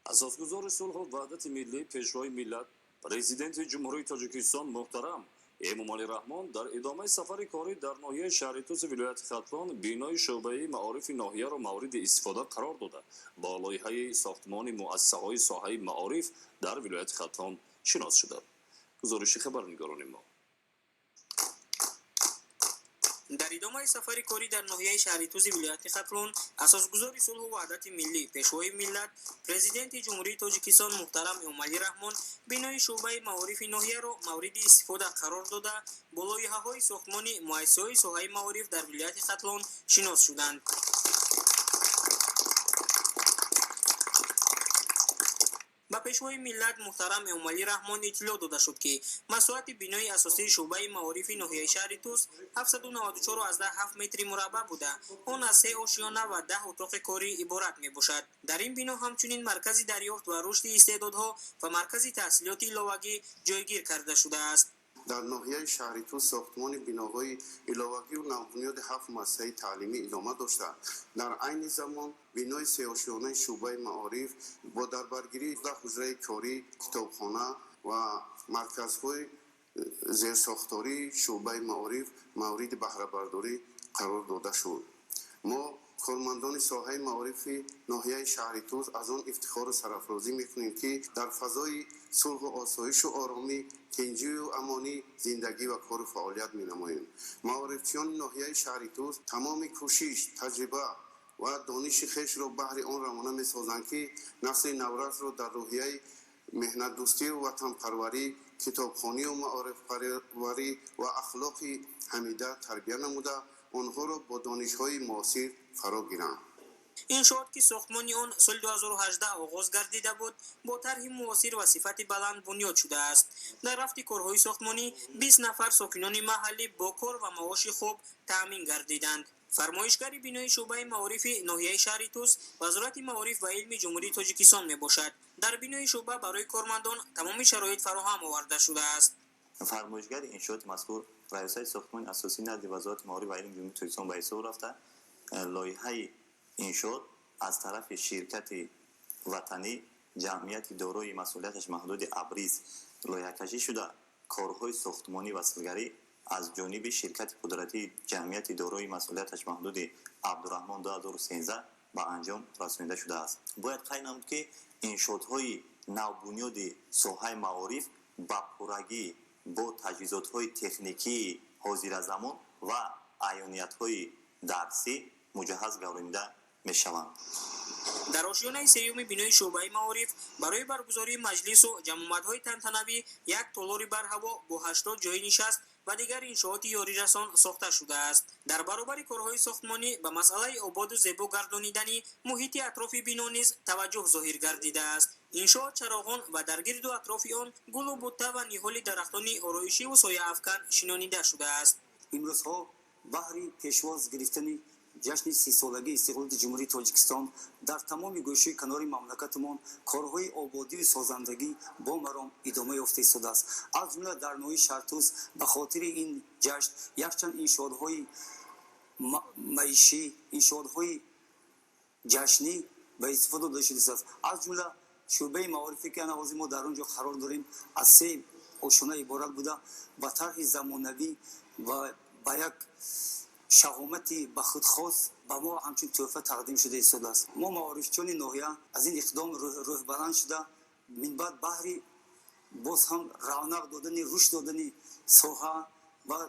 اساسگزار صلح و وحدت ملی پیشوای ملت پرزیدنت جمهوری تاجیکستان محترم امامعلی رحمان در ادامه سفر کاری در ناحیه شهر توس ولایت ختلان بینای شعبه معارف ناحیه را مورد استفاده قرار داده با لایحه ساختمان مؤسسه‌های ساحه معارف در ولایت ختلان شناس شده. گزارش خبرنگاران ما. در ادامه سفر کاری در ناحیه شهر توس ولایت ختلان اساسگزار صلح و وحدت ملی پیشوای ملت پرزیدنت جمهوری تاجیکستان محترم امامعلی رحمان بینای شعبه معارف ناحیه را مورد استفاده قرار داده با لایحه‌های ساختمان مؤسسه‌های ساحه معارف در ولایت ختلان شناس شدند. با پیشوای ملت محترم امامعلی رحمان اطلاع داده شد که مساحت بینای اساسی شعبه معارف ناحیه شهر توس 794.7 متر مربع بوده. آن از 3 آشیانه و 10 اتاق کاری عبارت می باشد. در این بنا همچنین مرکز دریافت و رشد استعدادها و مرکز تحصیلات علاوگی جایگیر کرده شده است. در ناحیه شهر توس ساختمان بناهای علاوگی و نوبنیاد 7 مؤسسه تعلیمی ادامه داشته. در عین زمان بنای 3 آشیانه شعبه معارف با دربرگیری 10 حجره کاری، کتابخانه و مرکزهای زیرساختاری شعبه معارف مورد بهره برداری قرار داده شد. ما کارمندان ساحه معارف ناحیه شهر توس از آن افتخار و سرافرازی میکنیم که در فضای صلح و آسایش و آرامی تنظیم و امانی زندگی و کار و فعالیت می‌نماییم. معارفچیان ناحیه شهر توس تمام کوشش، تجربه و دانش خویش را بهر آن روانه می‌سازند که نسل نورش را در روحیه مهنت دوستی و وطن پروری، کتابخوانی و معارف پروری و اخلاق حمیده تربیت نموده آنها را با دانش‌های معاصر فرا گیرند. انشاءات که ساختمان آن سال 2018 آغاز گردیده بود با طرح معاصر و صفت بلند بنیاد شده است. در رفت کارهای ساختمانی 20 نفر ساکنان محلی با کار و معاش خوب تأمین گردیدند. فرمایشگر بینای شعبه معارف ناحیه شهر توس وزارت معارف و علم جمهوری تاجیکستان می باشد. در بینای شعبه برای کارمندان تمام شرایط فراهم آورده شده است. فرمایشگر انشاءات مذکور رئیس ساختمان اساسی نزد وزارت معارف و علم جمهوری تاجیکستان به حساب رفته. لایحه انشاءات از طرف شرکت وطنی جمعیت دارای مسئولیتش محدود ابریز لایحه کشی شده. کارهای ساختمانی وصلگری از جانب شرکت قدرتی جمعیت دارای مسئولیتش محدود عبدالرحمن 2013 به انجام رسانیده شده است. باید قید نمود که انشاءات‌های نوبنیاد ساحه معارف با پورگی با تجهیزات‌های تکنیکی حاضر زمان و عیانیت‌های درسی مجهز گردانیده می‌شوند. در آشیانه سیوم بینای شعبه معارف برای برگزاری مجلس و جمعیت‌های تنتنوی یک تالار برهوا با 80 جای نشست و دیگر انشاءات یاری رسان ساخته شده است. در برابر کارهای ساختمانی به مسئله آباد و زیبا گردانیدن محیط اطراف بنا نیز توجه ظاهر گردیده است. انشاءات چراغان و در گرد و اطراف آن گل و بوته و نهال درختان آرایشی و سایه افکن شنانیده شده است. امروزها بهر پیشواز گرفتن جشن 30 سالگی استقلال جمهوری تاجیکستان در تمام گوشه کنار مملکتمان کارهای آبادی و سازندگی با مرام ادامه یافته ایستاده است. از جمله در ناحیه شهر توس به خاطر این جشن یکچند انشاءات‌های معیشی، انشاءات‌های جشنی به استفاده داده شده است. از جمله شعبه معارفی که نواز ما در آنجا قرار داریم از 3 آشیانه عبارت بوده با طرح زمانوی و با یک شهامتی به خود خاص به ما همچون تحفه تقدیم شده ایستاده است. ما معارفچیان ناحیه از این اقدام روح بلند شده من بعد بهر باز هم رونق دادن رشد دادن ساحه و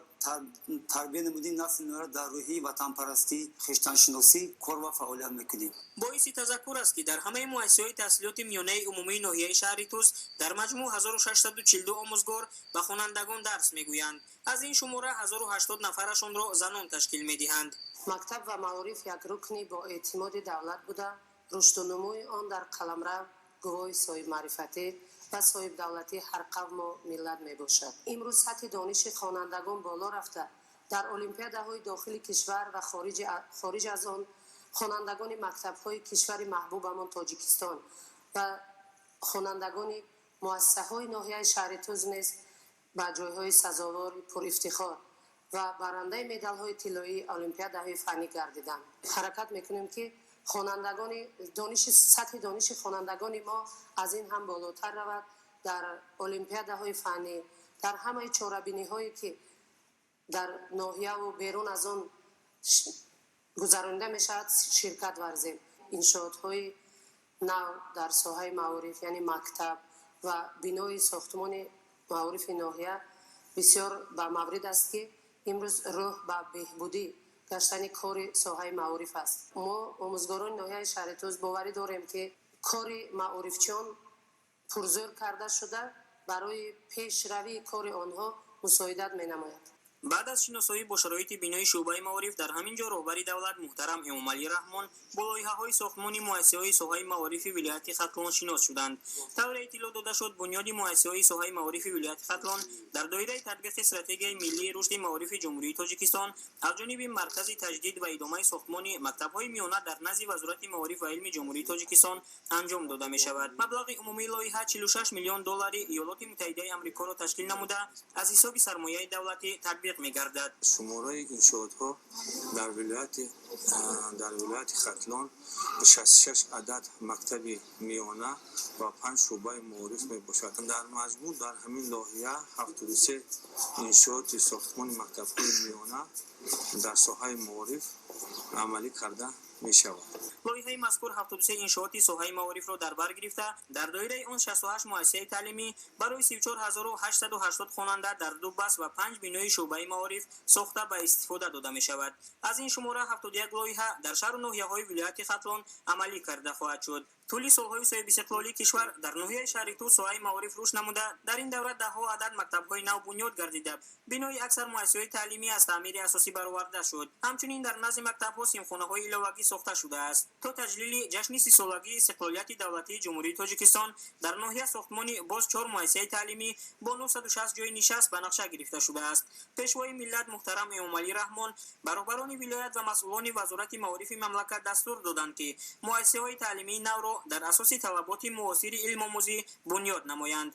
تربیت نمودن نسل نو در روحی وطن پرستی خویشتن‌شناسی کار و فعالیت میکنیم. باعث تذکر است که در همه مؤسسه‌های تحصیلات میانه عمومی ناحیه شهر توس در مجموع 1642 آموزگار به خوانندگان درس میگویند. از این شماره 1080 نفرشان را زنان تشکیل میدهند. مکتب و معارف یک رکنی با اعتماد دولت بوده، رشد و نموی آن در قلمرو گواه صاحب معرفتی و صاحب دولتی هر قوم و ملت می باشد. امروز سطح دانش خوانندگان بالا رفته. در المپیادهای داخل کشور و خارج از آن خوانندگان مکتب‌های کشور محبوبمان تاجیکستان و خوانندگان مؤسسه‌های ناحیه شهر توس نیز به جای‌های سزاوار پر افتخار و برنده مدال‌های طلایی المپیادهای فنی گردیدند. حرکت می‌کنیم که хонандагони сатҳи дониши хонандагони мо аз ин ҳам болотар равад дар олимпиадаҳои фаннӣ дар ҳамаи чорабиниҳое ки дар ноҳияву берун аз он гузаронида мешавад ширкат варзем иншоотҳои нав дар соҳаи маориф яъне мактаб ва бинои сохтмони маорифи ноҳия бисёр ба маврид аст ки имрӯз рӯҳ ба беҳбудӣ гаштани кори соҳаи маориф аст. Мо омӯзгорони ноҳияи Шаҳритӯз боварӣ дорем ки кори маорифчиён пурзӯр карда шуда барои пешравии кори онҳо мусоидат менамояд. баъд аз шиносоӣ бо шароити бинои шӯъбаи маориф дар ҳамин ҷо роҳбари давлат муҳтарам Эмомалӣ Раҳмон бо лоиҳаҳои сохтмони муассисаҳои соҳаи маорифи вилояти Хатлон шинос шуданд. тавре иттилоъ дода шуд, бунёди муассисаҳои соҳаи маорифи вилояти Хатлон дар доираи татбиқи стратегияи миллии рушди маорифи ҷумҳурии Тоҷикистон аз ҷониби маркази таҷдид ва идомаи сохтмони мактабҳои миёна дар назди Вазорати маориф ва илми ҷумҳурии Тоҷикистон анҷом дода мешавад. маблағи умумии лоиҳа $46 миллион Иёлоти Муттаҳидаи Амрикоро ташкил намуда аз ҳисоби сармояи давлатӣ татбиқ мегардад. шумораи иншоотҳо дар вилояти Хатлон 66 адад мактаби миёна ва 5 шӯъбаи маориф мебошад. дар маҷмӯъ дар ҳамин лоиҳа 73 иншооти сохтмони мактабҳои миёна дар соҳаи маориф амалӣ карда мешавад. лоиҳаи мазкур 73 иншооти соҳаи маорифро дар бар гирифта дар доираи он 68 муассисаи таълимӣ барои 34880 хонанда дар 2 баст ва 5 бинои шӯъбаи маориф сохта ба истифода дода мешавад. аз ин шумора 71 лоиҳа дар шаҳру ноҳияҳои вилояти Хатлон амалӣ карда хоҳад шуд. тӯли солҳои соҳибистиқлолии кишвар дар ноҳияи Шаҳритӯз соҳаи маориф рушд намуда дар ин давра даҳҳо адад мактабҳои нав бунёд гардида бинои аксар муассисаҳои таълимӣ аз таъмири асосӣ бароварда шуд. ҳамчунин дар назди мактабҳо симхонаҳои иловагӣ сохта шудааст. то таҷлили ҷашни 30-солагии истиқлолияти давлатии ҷумҳурии Тоҷикистон дар ноҳия сохтмони боз 4 муассисаи таълимӣ бо 960 ҷойи нишаст ба нақша гирифта шудааст. пешвои миллат муҳтарам Эмомалӣ Раҳмон ба роҳбарони вилоят ва масъулони вазорати маорифи мамлакат дастур доданд ки муассисаҳои таълимии навро дар асоси талаботи муосири илмомӯзӣ бунёд намоянд.